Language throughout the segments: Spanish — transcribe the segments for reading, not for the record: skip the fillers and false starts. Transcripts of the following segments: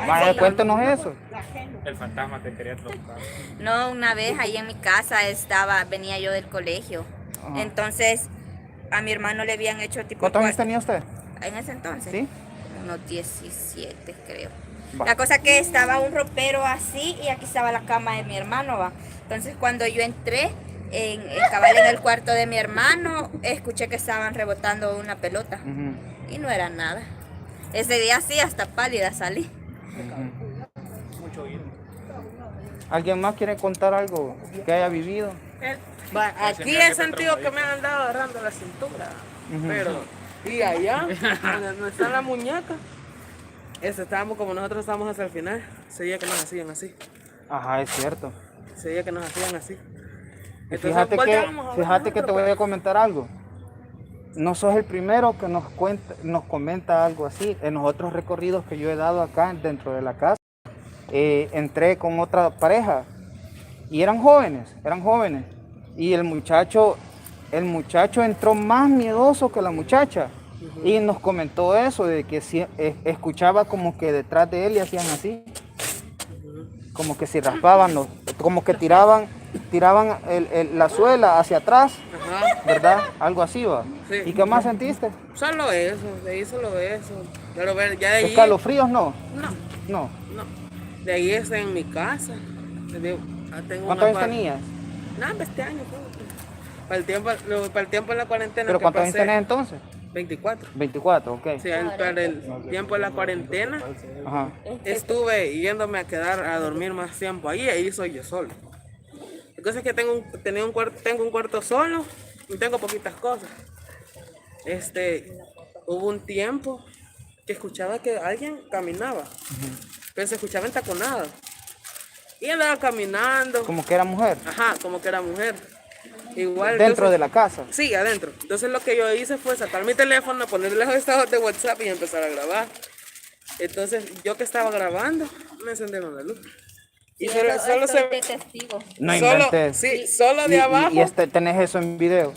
Vaya, cuéntenos eso. El fantasma te quería tocar. No, una vez ahí en mi casa venía yo del colegio. Ajá. Entonces, a mi hermano le habían hecho tipo ¿Cuántos años tenía usted? en ese entonces, ¿Sí? unos 17 creo. Va. La cosa que estaba un ropero así y aquí estaba la cama de mi hermano, va. Entonces cuando yo entré cabal en el cuarto de mi hermano, escuché que estaban rebotando una pelota y no era nada. Ese día sí, hasta pálida salí. Mucho oído. ¿Alguien más quiere contar algo que haya vivido? Aquí he sentido que me han andado agarrando la cintura, pero y allá, donde está la muñeca, estábamos como nosotros estábamos hasta el final, se veía que nos hacían así, Ajá, es cierto. se veía que nos hacían así. Y Entonces, fíjate volteábamos a ver fíjate que te nosotros, voy a comentar algo. No sos el primero que nos comenta algo así. En los otros recorridos que yo he dado acá dentro de la casa, entré con otra pareja y eran jóvenes. Y el muchacho entró más miedoso que la muchacha y nos comentó eso, de que escuchaba como que detrás de él y hacían así, como que si raspaban, como que tiraban la suela hacia atrás, ¿verdad? Algo así va. Sí. ¿Y qué más sentiste? solo eso, de ahí solo eso, pero ver, ya de ahí, ¿Escalofríos no? no, No. no, de ahí está en mi casa, tengo ¿Cuántos años tenías? Nada, este año, para el tiempo de la cuarentena ¿Pero que cuántos años pasé, tenés entonces? 24. 24, ok. Sí, para el tiempo de la cuarentena Ajá. estuve yéndome a quedar a dormir más tiempo ahí, ahí soy yo solo. La cosa es que tengo un cuarto solo y tengo poquitas cosas. Hubo un tiempo que escuchaba que alguien caminaba, pero se escuchaba entaconado. Y andaba caminando, Como que era mujer. ajá, como que era mujer. Igual. Dentro entonces, de la casa. Sí, adentro. Entonces lo que yo hice fue sacar mi teléfono, ponerle los estados de WhatsApp y empezar a grabar. Entonces yo que estaba grabando, me encendieron la luz. Y solo se ve testigo. No solo, inventes. sí, solo de abajo. Tenés eso en video.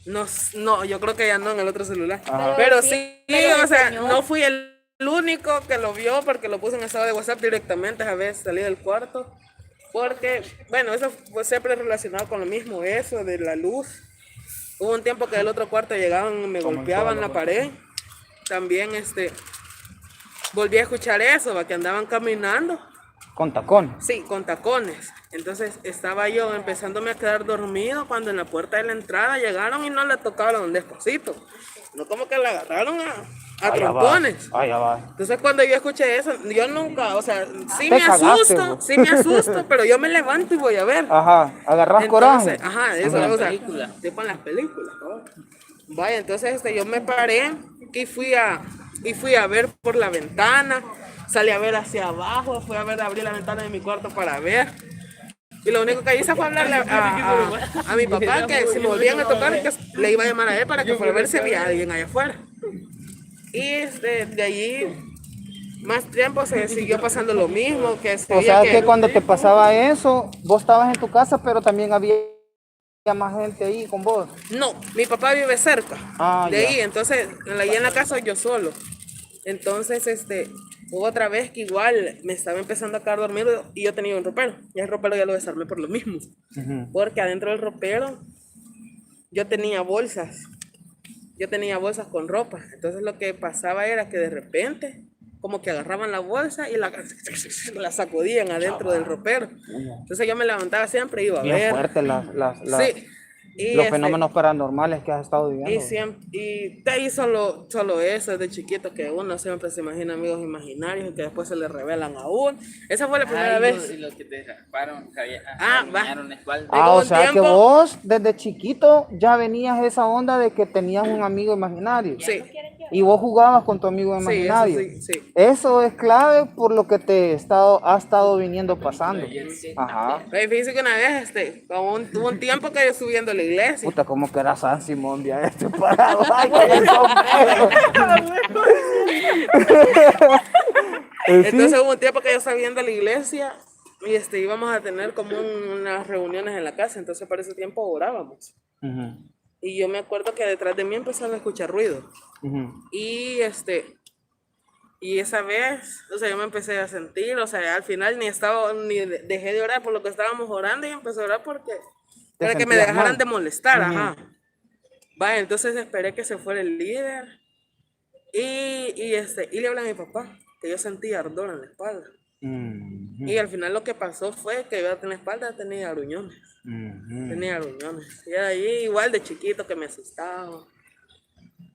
No, yo creo que ya no en el otro celular. Ajá. Pero sí, pero o sea, enseñó. no fui el único que lo vio porque lo puse en estado de WhatsApp directamente a veces salí del cuarto. Porque, bueno, eso fue siempre relacionado con lo mismo, eso de la luz. Hubo un tiempo que del otro cuarto llegaban y me golpeaban la pared. También volví a escuchar eso, que andaban caminando. Con tacón. Sí, con tacones. Entonces estaba yo empezándome a quedar dormido cuando en la puerta de la entrada llegaron y no le tocaron despacito. No como que la agarraron a trompones. Ah, ya va. Entonces cuando yo escuché eso, yo nunca, o sea, sí Te me cagaste, asusto, vos. sí me asusto, pero yo me levanto y voy a ver. Ajá, agarrás coraje. Ajá, eso, o sea, tipo en las películas. ¿No? Vaya, entonces yo me paré y fui a ver por la ventana, salí a ver hacia abajo, fui a ver, abrí la ventana de mi cuarto para ver. Y lo único que hice fue hablarle a mi papá que si me volvían a tocar, que le iba a llamar a él para que fuera a ver si había alguien allá afuera. Y de allí, más tiempo se siguió pasando lo mismo. O sea que cuando te pasaba eso, vos estabas en tu casa, pero también había más gente ahí con vos. No, mi papá vive cerca de ya. ahí, entonces ahí en la casa yo solo. Entonces, hubo otra vez que igual me estaba empezando a quedar dormido y yo tenía un ropero. Y el ropero ya lo desarmé por lo mismo. Porque adentro del ropero yo tenía bolsas. Yo tenía bolsas con ropa. Entonces lo que pasaba era que de repente como que agarraban la bolsa y la sacudían adentro del ropero. Entonces yo me levantaba siempre y iba a Bien ver. fuerte Sí. Y los fenómenos paranormales que has estado viviendo. y de ahí solo eso desde chiquito, que uno siempre se imagina amigos imaginarios y que después se le revelan a uno. Esa fue la primera vez. Y lo que te rasparon, Va. arañaron la espalda. Ah, Llegó o un sea que tiempo- vos desde chiquito ya venías esa onda de que tenías un amigo imaginario. Sí, Y vos jugabas con tu amigo sí, imaginario. eso sí. Eso es clave por lo que ha estado viniendo pasando. Ajá. Oye, fíjense que una vez, hubo un tiempo que yo subiendo a la iglesia. Puta, como que era San Simón, vía parado ahí con el sombrero. Entonces hubo un tiempo que yo estaba viendo a la iglesia y íbamos a tener como unas reuniones en la casa, entonces para ese tiempo orábamos. Y yo me acuerdo que detrás de mí empezaron a escuchar ruido. Y Y esa vez, o sea, yo me empecé a sentir, o sea, al final dejé de orar por lo que estábamos orando y empecé a orar para que me sentías dejaran mal. de molestar, Ujú. ajá. Vaya, entonces esperé que se fuera el líder y le hablé a mi papá, que yo sentía ardor en la espalda. Ujú. Y al final lo que pasó fue que yo en la espalda tenía gruñones. Ujú. Tenía gruñones. Y ahí igual de chiquito que me asustaba.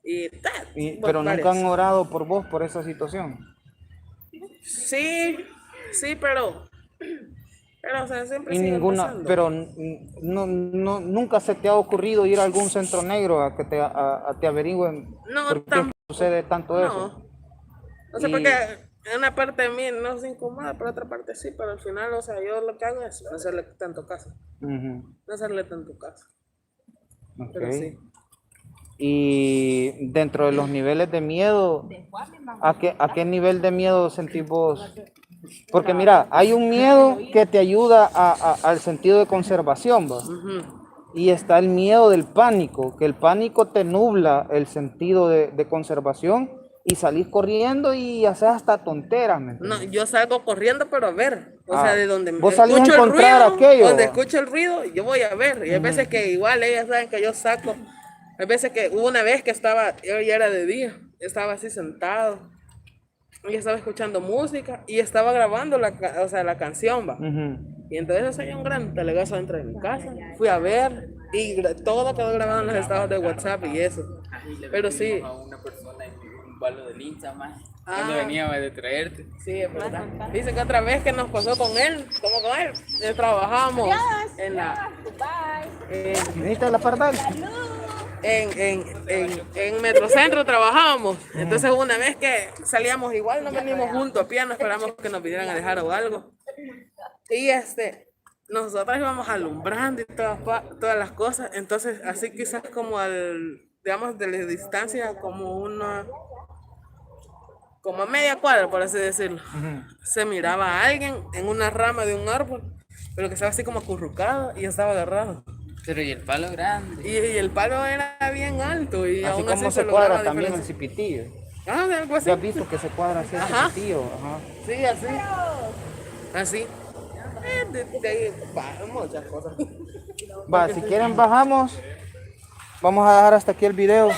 Pero nunca varias. han orado por vos por esa situación. Sí, sí, pero o sea, siempre Y siguen ninguna, pasando. pero nunca se te ha ocurrido ir a algún centro negro a que a te averigüen No, por qué sucede tanto eso. no sé, Y porque una parte de mí no se incomoda, pero otra parte sí, pero al final, o sea, yo lo que hago es no hacerle tanto caso. ujú, No hacerle tanto caso. ok. Pero sí. Y dentro de los niveles de miedo, ¿a qué nivel de miedo sentís vos? Porque mira, hay un miedo que te ayuda al sentido de conservación, ¿va? Ujú. Y está el miedo del pánico, que el pánico te nubla el sentido de conservación y salís corriendo y haces hasta tonteras, ¿me No, entiendes? yo salgo corriendo, pero a ver. O sea, de donde Vos salís a escucho el encontrar ruido, aquello. donde ¿Va? escucho el ruido, yo voy a ver. Y hay veces que igual ellas saben que yo saco. Hay veces que hubo una vez que yo ya era de día, estaba así sentado y estaba escuchando música y estaba grabando o sea, la canción, va. Ujú. Y entonces hay un gran telegazo dentro de mi casa. Fui a ver y todo quedó grabado en los estados de WhatsApp y eso. Ahí le Pero metimos sí. a una persona en un palo de lincha más. Ah. Cuando venía de traerte. Sí, es verdad. Dice que otra vez que nos pasó con él, como con él, trabajamos en la ¿Necesitas la pardal? en Metrocentro trabajábamos. Entonces una vez que salíamos igual, nos venimos juntos a pie, no esperamos que nos vinieran a dejar o algo. Y nosotros íbamos alumbrando y todas las cosas. Entonces así quizás como digamos de la distancia, como a media cuadra, por así decirlo. Se miraba a alguien en una rama de un árbol, pero que estaba así como acurrucado y estaba agarrado. Pero y el palo grande. Y el palo era bien alto y Así aún como así se lograba cuadra también el diferenciar. cipitillo. Ah, algo así. ¿Ya has visto que se cuadra así el Ajá. cipitillo? Ajá. Sí, así. Así. De ahí, muchas cosas. Va, si quieren bajamos. Vamos a dejar hasta aquí el video.